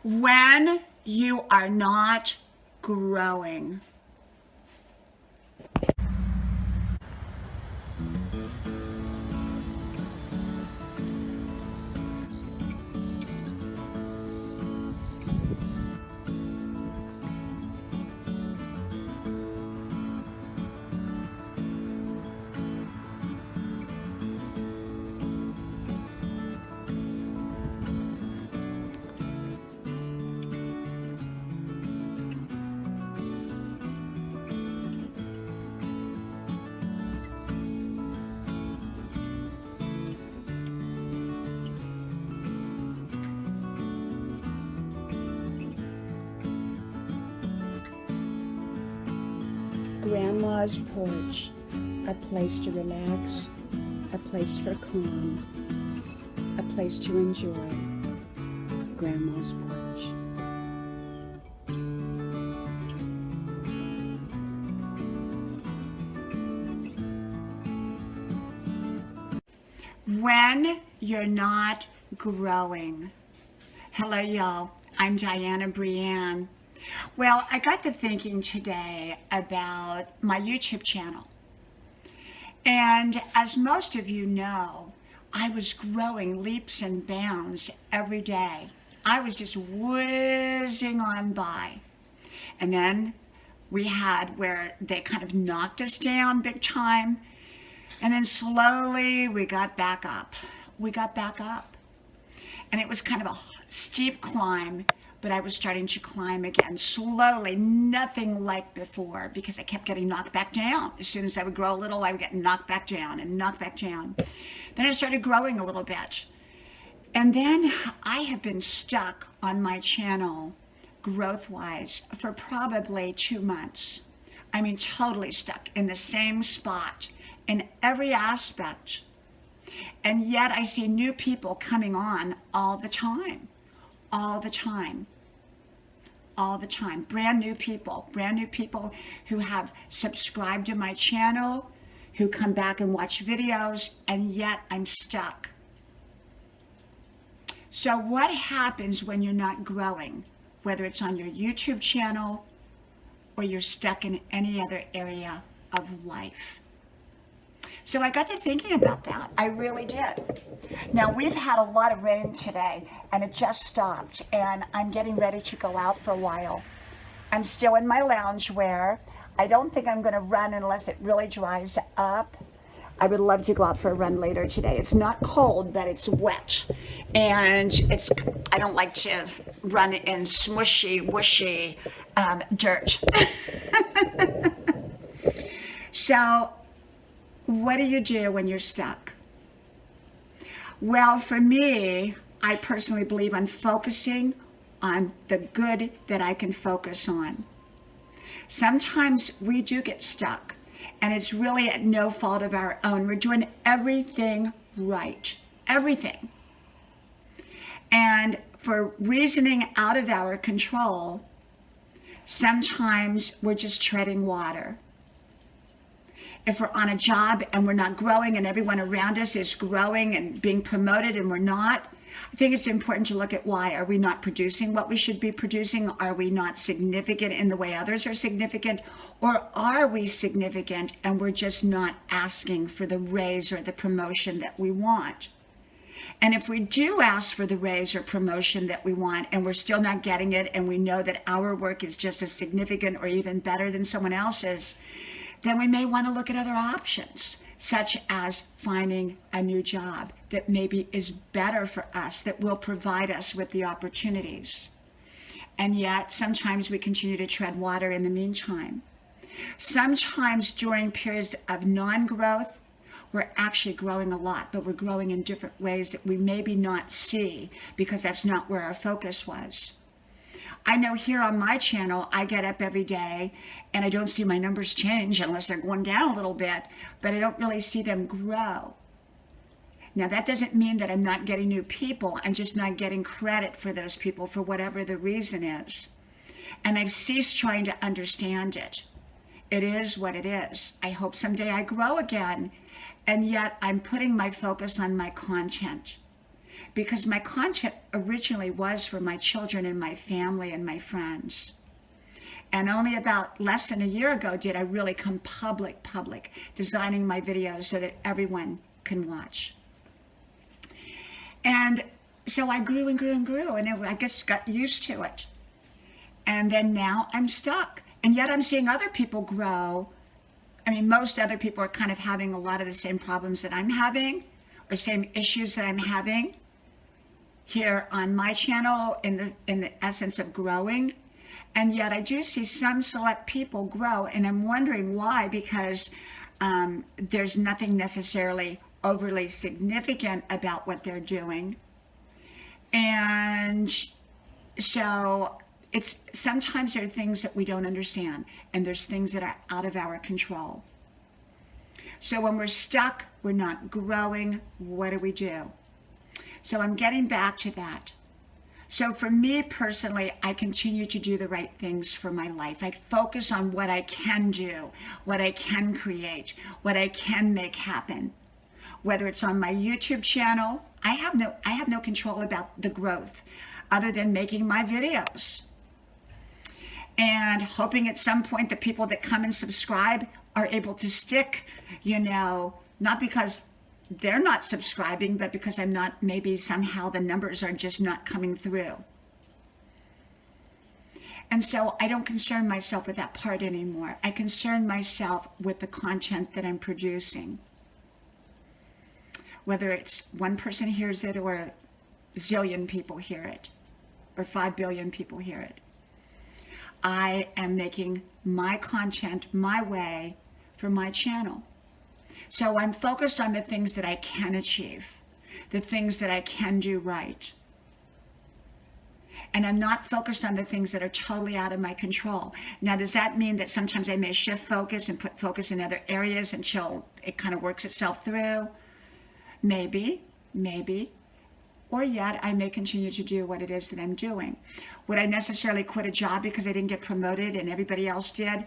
when you are not growing. Grandma's porch, a place to relax, a place for calm, a place to enjoy. Grandma's porch. When you're not growing. Hello, y'all. I'm Diana Brienne. Well, I got to thinking today about my YouTube channel. And as most of you know, I was growing leaps and bounds every day. I was just whizzing on by. And then we had where they kind of knocked us down big time. And then slowly we got back up. We got back up. And it was kind of a steep climb, but I was starting to climb again slowly, nothing like before, because I kept getting knocked back down. As soon as I would grow a little, I would get knocked back down and knocked back down. Then I started growing a little bit. And then I have been stuck on my channel, growth-wise, for probably 2 months. I mean, totally stuck in the same spot in every aspect. And yet I see new people coming on all the time. All the time. All the time. Brand new people who have subscribed to my channel, who come back and watch videos, and yet I'm stuck. So what happens when you're not growing, whether it's on your YouTube channel or you're stuck in any other area of life? So I got to thinking about that. I really did. Now, we've had a lot of rain today, and it just stopped, and I'm getting ready to go out for a while. I'm still in my loungewear. I don't think I'm going to run unless it really dries up. I would love to go out for a run later today. It's not cold, but it's wet. And I don't like to run in smushy, whooshy dirt. So, what do you do when you're stuck? Well, for me, I personally believe on focusing on the good that I can focus on. Sometimes we do get stuck, and it's really at no fault of our own. We're doing everything right, everything. And for reasoning out of our control, sometimes we're just treading water. If we're on a job and we're not growing and everyone around us is growing and being promoted and we're not, I think it's important to look at why. Are we not producing what we should be producing? Are we not significant in the way others are significant? Or are we significant and we're just not asking for the raise or the promotion that we want? And if we do ask for the raise or promotion that we want and we're still not getting it, and we know that our work is just as significant or even better than someone else's, then we may want to look at other options, such as finding a new job that maybe is better for us, that will provide us with the opportunities. And yet, sometimes we continue to tread water in the meantime. Sometimes during periods of non-growth, we're actually growing a lot, but we're growing in different ways that we maybe not see because that's not where our focus was. I know here on my channel, I get up every day and I don't see my numbers change unless they're going down a little bit, but I don't really see them grow. Now, that doesn't mean that I'm not getting new people. I'm just not getting credit for those people for whatever the reason is. And I've ceased trying to understand it. It is what it is. I hope someday I grow again. And yet I'm putting my focus on my content. because my content originally was for my children and my family and my friends. And only about less than a year ago did I really come public, designing my videos so that everyone can watch. And so I grew and grew and grew, and I guess got used to it. And then now I'm stuck. And yet I'm seeing other people grow. I mean, most other people are kind of having a lot of the same problems that I'm having, or same issues that I'm having here on my channel in the essence of growing. And yet I do see some select people grow, and I'm wondering why, because there's nothing necessarily overly significant about what they're doing. And so it's sometimes there are things that we don't understand, and there's things that are out of our control. So when we're stuck, we're not growing, what do? So I'm getting back to that. So for me personally, I continue to do the right things for my life. I focus on what I can do, what I can create, what I can make happen. Whether it's on my YouTube channel, I have no control about the growth other than making my videos and hoping at some point the people that come and subscribe are able to stick, not because they're not subscribing, but because I'm not, maybe somehow the numbers are just not coming through. And so I don't concern myself with that part anymore. I concern myself with the content that I'm producing. Whether it's one person hears it or a zillion people hear it or 5 billion people hear it. I am making my content my way for my channel. So I'm focused on the things that I can achieve, the things that I can do right. And I'm not focused on the things that are totally out of my control. Now, does that mean that sometimes I may shift focus and put focus in other areas until it kind of works itself through? Maybe. Or yet I may continue to do what it is that I'm doing. Would I necessarily quit a job because I didn't get promoted and everybody else did?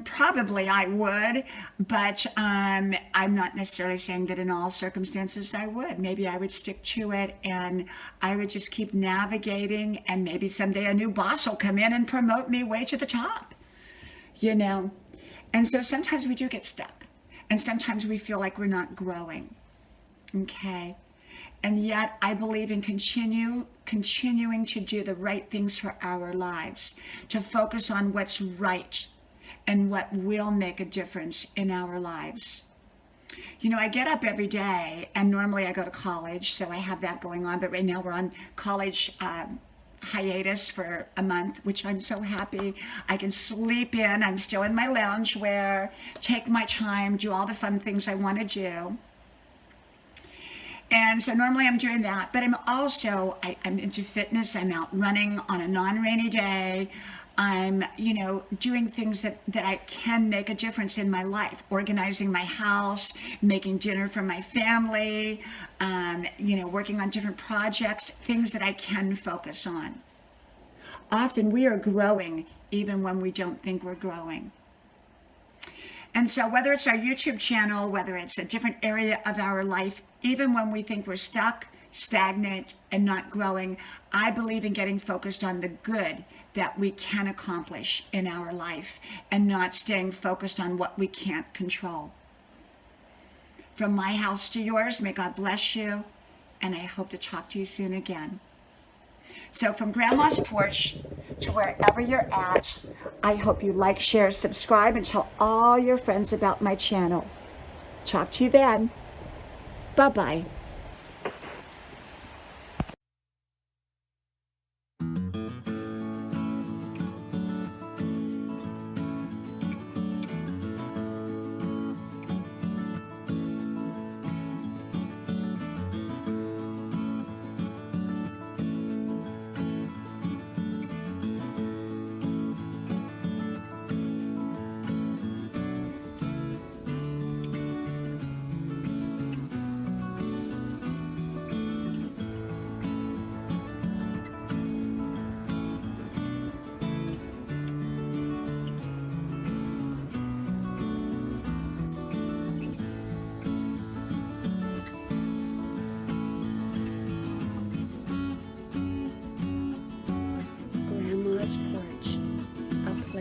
Probably I would, but I'm not necessarily saying that in all circumstances I would. Maybe I would stick to it and I would just keep navigating, and maybe someday a new boss will come in and promote me way to the top, And so sometimes we do get stuck, and sometimes we feel like we're not growing, okay? And yet I believe in continuing to do the right things for our lives, to focus on what's right and what will make a difference in our lives. I get up every day, and normally I go to college, so I have that going on. But right now we're on college hiatus for a month, which I'm so happy. I can sleep in. I'm still in my loungewear, take my time, do all the fun things I want to do. And so normally I'm doing that, but I'm also, I'm into fitness. I'm out running on a non-rainy day. I'm, doing things that I can make a difference in my life, organizing my house, making dinner for my family, working on different projects, things that I can focus on. Often we are growing even when we don't think we're growing. And so whether it's our YouTube channel, whether it's a different area of our life, even when we think we're stuck, stagnant, and not growing, I believe in getting focused on the good that we can accomplish in our life and not staying focused on what we can't control. From my house to yours, may God bless you, and I hope to talk to you soon again. So from Grandma's porch to wherever you're at, I hope you like, share, subscribe, and tell all your friends about my channel. Talk to you then. Bye-bye.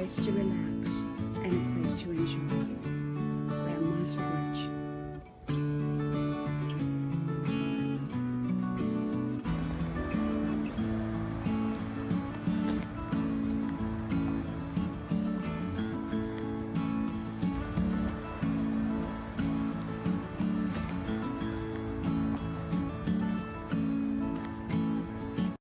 chance to relax.